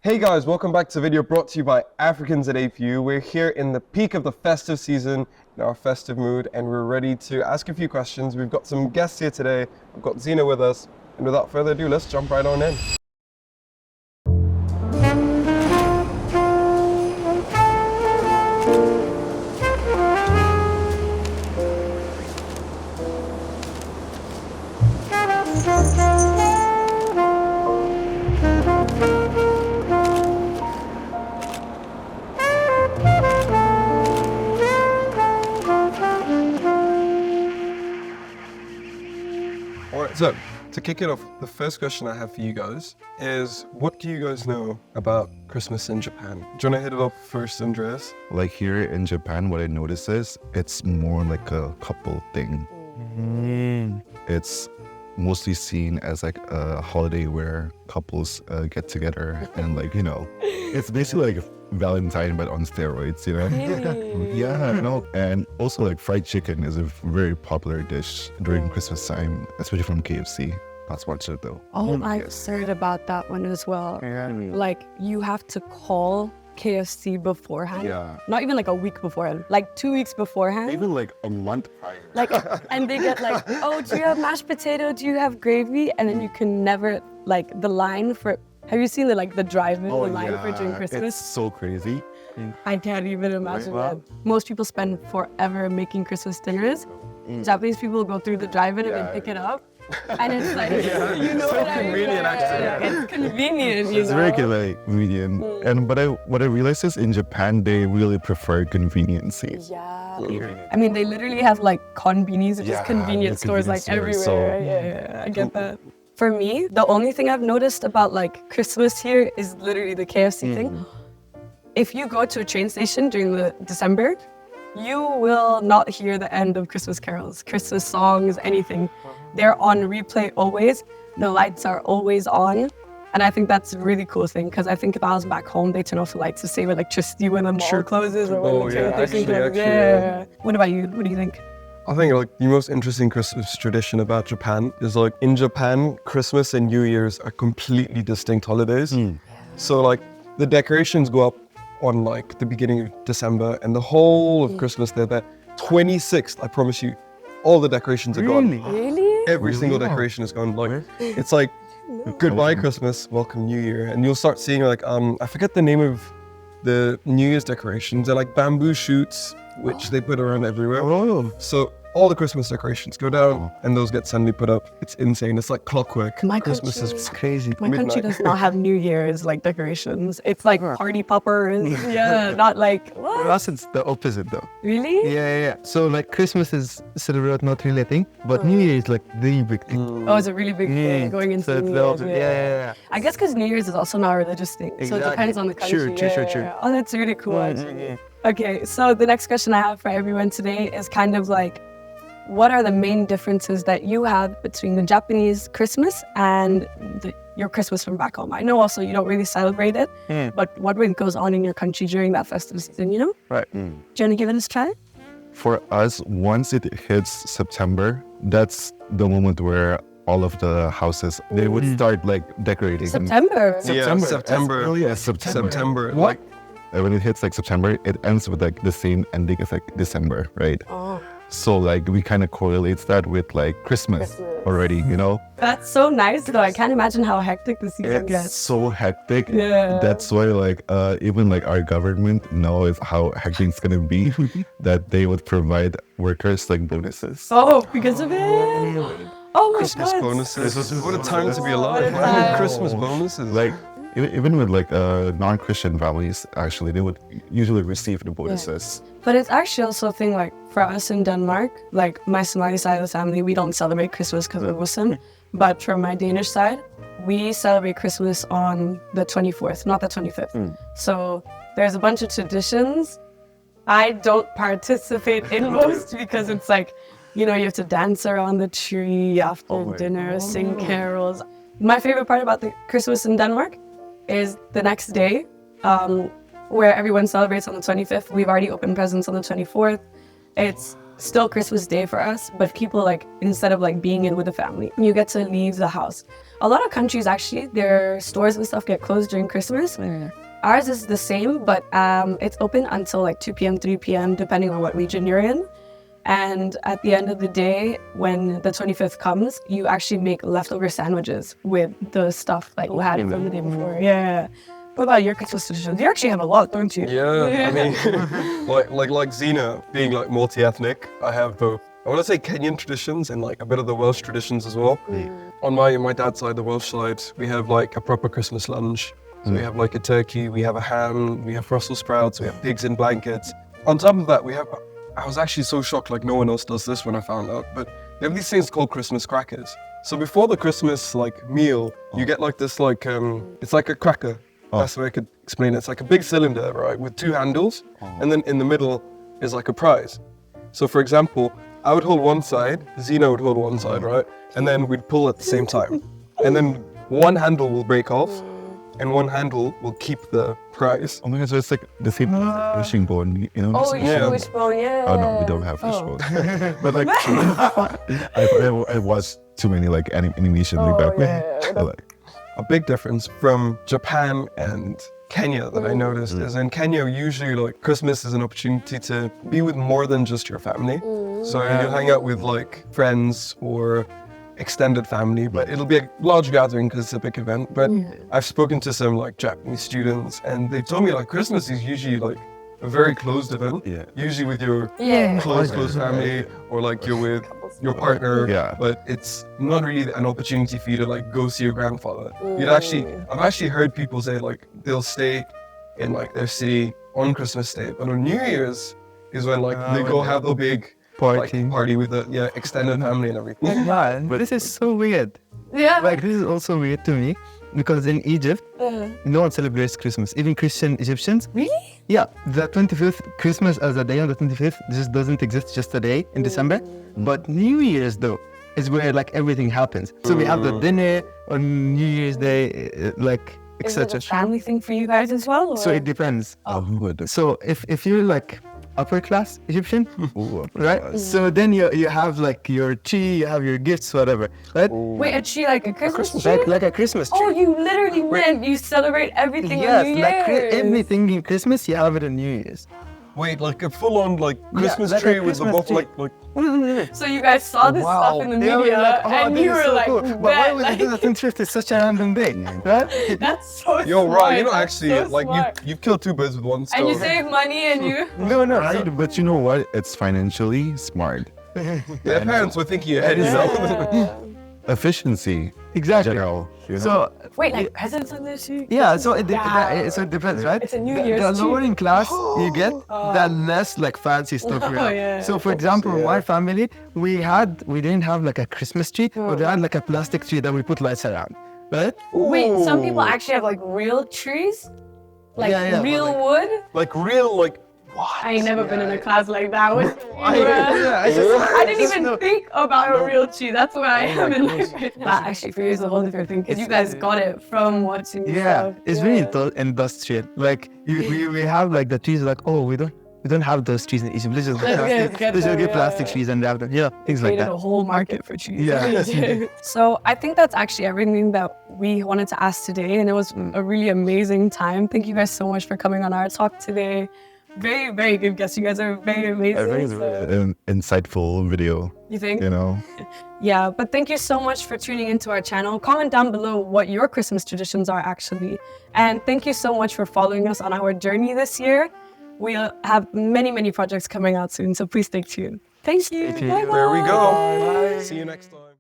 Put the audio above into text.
Hey guys, welcome back to the video brought to you by Africans at APU. We're here in the peak of the festive season, in our festive mood, and we're ready to ask a few questions. We've got some guests here today. We've got Zena with us, and without further ado, let's jump right on in. Alright, so to kick it off, the first question I have for you guys is, what do you guys know about Christmas in Japan? Do you want to hit it off first, Andreas? Like here in Japan, what I notice is it's more like a couple thing. It's mostly seen as like a holiday where couples get together and it's basically like Valentine but on steroids, Really? Yeah, no. And also like fried chicken is a very popular dish during Christmas time, especially from KFC. Not sponsored though. Oh, I've heard about that one as well. Like you have to call KFC beforehand. Yeah. Not even like a week beforehand, like 2 weeks beforehand. Even like a month prior. Like, and they get like, oh, do you have mashed potato? Do you have gravy? And then you can never, like the line for, have you seen the drive-in, the line for during Christmas? It's so crazy. I can't even imagine that. Most people spend forever making Christmas dinners. Japanese people go through the drive-in and then pick it up. And it's like, you know what I mean? Convenient, actually. It's convenient, It's very convenient. But what I realized is in Japan, they really prefer conveniency. Yeah. I mean, they literally have like convenies, which is convenience stores like everywhere. So, Yeah, I get that. For me, the only thing I've noticed about like Christmas here is literally the KFC thing. If you go to a train station during the December, you will not hear the end of Christmas carols, Christmas songs, anything. They're on replay always. The lights are always on. And I think that's a really cool thing, because I think if I was back home, they turn off the lights to save electricity when the mall closes or when the train station closes. Yeah. What about you? What do you think? I think like the most interesting Christmas tradition about Japan is like in Japan, Christmas and New Year's are completely distinct holidays. So like the decorations go up on like the beginning of December and the whole of Christmas they're there. 26th, I promise you, all the decorations are gone. Really? Every single decoration is gone. Like it's like goodbye Christmas, welcome New Year, and you'll start seeing like I forget the name of the New Year's decorations. They're like bamboo shoots, which they put around everywhere. So all the Christmas decorations go down and those get suddenly put up. It's insane. It's like clockwork. Christmas is crazy. My country does not have New Year's like decorations. It's like party poppers. Not like what? For us, it's the opposite though. Really? Yeah. So like Christmas is celebrated not really a thing, but New Year is like the big thing. Oh, it's a really big thing going into So it's New the Year's. opposite. Yeah. I guess because New Year's is also not a religious thing. So it depends on the country. True. Oh, that's really cool. Actually. Okay, so the next question I have for everyone today is kind of like, what are the main differences that you have between the Japanese Christmas and your Christmas from back home? I know also you don't really celebrate it, but what really goes on in your country during that festive season, you know? Right. Do you want to give it a try? For us, once it hits September, that's the moment where all of the houses, they would start like decorating. September? September. Oh yeah, September. What? When it hits like September, it ends with like the same ending as like December, right? Oh. So like we kind of correlates that with like Christmas already, you know? That's so nice though. I can't imagine how hectic the season It's gets. so hectic. Yeah. That's why like even like our government knows how hectic it's gonna be, that they would provide workers like bonuses. Oh, because of it? Oh my Christmas God. bonuses. What a time to be What alive. a time. Christmas bonuses. Like even with like non-Christian families, actually, they would usually receive the bonuses. But it's actually also a thing like for us in Denmark, like my Somali side of the family, we don't celebrate Christmas because we're Muslim. But from my Danish side, we celebrate Christmas on the 24th, not the 25th. So there's a bunch of traditions. I don't participate in most because it's like, you know, you have to dance around the tree after dinner, sing carols. My favorite part about the Christmas in Denmark is the next day, where everyone celebrates on the 25th. We've already opened presents on the 24th. It's still Christmas Day for us, but people like, instead of like being in with the family, you get to leave the house. A lot of countries actually, their stores and stuff get closed during Christmas. Ours is the same, but it's open until like 2 p.m., 3 p.m., depending on what region you're in. And at the end of the day, when the 25th comes, you actually make leftover sandwiches with the stuff that you had from the day before. Yeah. What about your Christmas traditions? You actually have a lot, don't you? Yeah, I mean, like Zena being like multi-ethnic, I have both. I want to say Kenyan traditions and like a bit of the Welsh traditions as well. On my dad's side, the Welsh side, we have like a proper Christmas lunch. So we have like a turkey, we have a ham, we have Brussels sprouts, we have pigs in blankets. On top of that, I was actually so shocked, like no one else does this when I found out, but we have these things called Christmas crackers. So before the Christmas like meal, you get like this like, it's like a cracker. That's the way I could explain it. It's like a big cylinder, right, with 2 handles, and then in the middle is like a prize. So for example, I would hold one side, Zena would hold one side, right? And then we'd pull at the same time. And then one handle will break off, and one handle will keep the prize. Oh my god, so it's like the same fishing bone, you know? Oh, Yeah. wishbone, yeah. Oh no, we don't have fishbone. But like, I watched too many like animation back then. Like, A big difference from Japan and Kenya that I noticed is in Kenya, usually like Christmas is an opportunity to be with more than just your family. So you'll hang out with like friends or extended family, but it'll be a large gathering because it's a big event. But I've spoken to some like Japanese students and they told me like Christmas is usually like a very closed event. Usually with your close family or like you're with your partner. But it's not really an opportunity for you to like go see your grandfather. I've actually heard people say like they'll stay in like their city on Christmas Day, but on New Year's is when like they go have the big party with the extended family and everything. But this is so weird. Yeah. Like this is also weird to me because in Egypt, no one celebrates Christmas. Even Christian Egyptians. Really? Yeah, the 25th, Christmas as a day on the 25th just doesn't exist just a day in December. But New Year's though is where like everything happens. So we have the dinner on New Year's Day, like Is it etc. a family thing for you guys as well? Or? So it depends. So if you're like upper class Egyptian, right? So then you have like your tree, you have your gifts, whatever, right? Wait, a tree like a Christmas tree? Like a Christmas tree. Oh, you literally meant you celebrate everything on Yes, New like Year's. everything in Christmas, you have it on New Year's. Wait, like a full-on like Christmas like a tree with the Christmas buff tree. like So you guys saw this stuff in the media, we're like, oh, and this you is were so like, cool. But why bet, would you do like, that in Thrift? It's such a random day, right? that's so Yo, smart. right, you know That's actually so like smart. you killed 2 birds with one stone. And you save money and you... No, but you know what? It's financially smart. Their parents were thinking ahead, you know? Efficiency. Exactly. General, you know? So Wait, like presents on this tree? yeah, so it depends, right? It's a New Year's The tree. lower in class you get, the less like fancy stuff you have. yeah. So for example, my family, we didn't have like a Christmas tree, but we had like a plastic tree that we put lights around, right? Wait, some people actually have like real trees? Like Yeah, real but, wood? Like real like I ain't never been in a class like that. I I didn't even think about a real tree. That's where I am in life. But actually, for you, it's a whole different thing because you guys got it from watching. Yeah, stuff. it's very industrial. Like we have like the trees like, oh, we don't have those trees in Egypt. Let's just get plastic trees and wrap them. Yeah, things like Created that. a whole market for trees. Yeah. So I think that's actually everything that we wanted to ask today, and it was a really amazing time. Thank you guys so much for coming on our talk today. Very, very good guests. You guys are very amazing. I think it's an insightful video, You think? you know? Yeah, but thank you so much for tuning into our channel. Comment down below what your Christmas traditions are actually. And thank you so much for following us on our journey this year. We'll have many, many projects coming out soon, so please stay tuned. Thank you. Thank you. Bye-bye. there we go. See you next time.